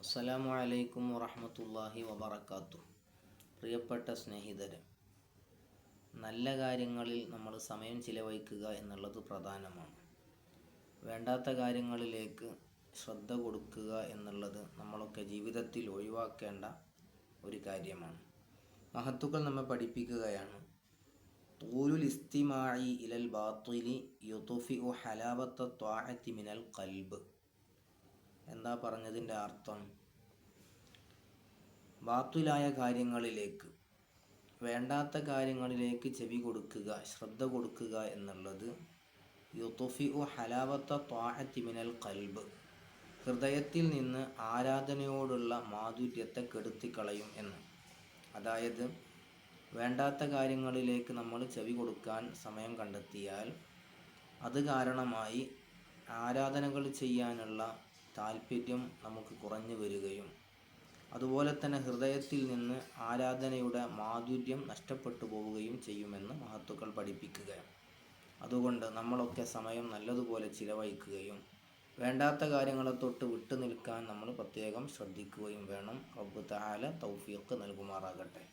അസ്സലാമു അലൈക്കും വറഹ്മത്തുള്ളാഹി വബറകാതുഹു. പ്രിയപ്പെട്ട സ്നേഹിതരെ, നല്ല കാര്യങ്ങളിൽ നമ്മൾ സമയം ചിലവഴിക്കുക എന്നുള്ളത് പ്രധാനമാണ്. വേണ്ടാത്ത കാര്യങ്ങളിലേക്ക് ശ്രദ്ധ കൊടുക്കുക എന്നുള്ളത് നമ്മളൊക്കെ ജീവിതത്തിൽ ഒഴിവാക്കേണ്ട ഒരു കാര്യമാണ്. മഹത്തുക്കൾ നമ്മെ പഠിപ്പിക്കുകയാണ്, തൂലുൽ ഇസ്തിമാഇ ഇലൽ ബാത്തിലി യുത്ഫിഉ ഹലാവത്ത ത്വാഅത്തി മിനൽ ഖൽബ്. എന്താ പറഞ്ഞതിൻ്റെ അർത്ഥം? ബാത്തിലായ കാര്യങ്ങളിലേക്ക്, വേണ്ടാത്ത കാര്യങ്ങളിലേക്ക് ചെവി കൊടുക്കുക, ശ്രദ്ധ കൊടുക്കുക എന്നുള്ളത് യുത്ഫിഉ ഹലാവത്ത ത്വാഅത്തി മിനൽ ഖൽബ്, ഹൃദയത്തിൽ നിന്ന് ആരാധനയോടുള്ള മാധുര്യത്തെ കെടുത്തിക്കളയും എന്ന്. അതായത്, വേണ്ടാത്ത കാര്യങ്ങളിലേക്ക് നമ്മൾ ചെവി കൊടുക്കാൻ സമയം കണ്ടെത്തിയാൽ അത് കാരണമായി ആരാധനകൾ ചെയ്യാനുള്ള താല്പര്യം നമുക്ക് കുറഞ്ഞു വരികയും അതുപോലെ തന്നെ ഹൃദയത്തിൽ നിന്ന് ആരാധനയുടെ മാധുര്യം നഷ്ടപ്പെട്ടു പോവുകയും ചെയ്യുമെന്ന് മഹത്തുക്കൾ പഠിപ്പിക്കുകയാണ്. അതുകൊണ്ട് നമ്മളൊക്കെ സമയം നല്ലതുപോലെ ചിലവഴിക്കുകയും വേണ്ടാത്ത കാര്യങ്ങളെ തൊട്ട് വിട്ടു നിൽക്കാൻ നമ്മൾ പ്രത്യേകം ശ്രദ്ധിക്കുകയും വേണം. റബ്ബ് തആല തൗഫീഖ് നൽകുമാറാകട്ടെ.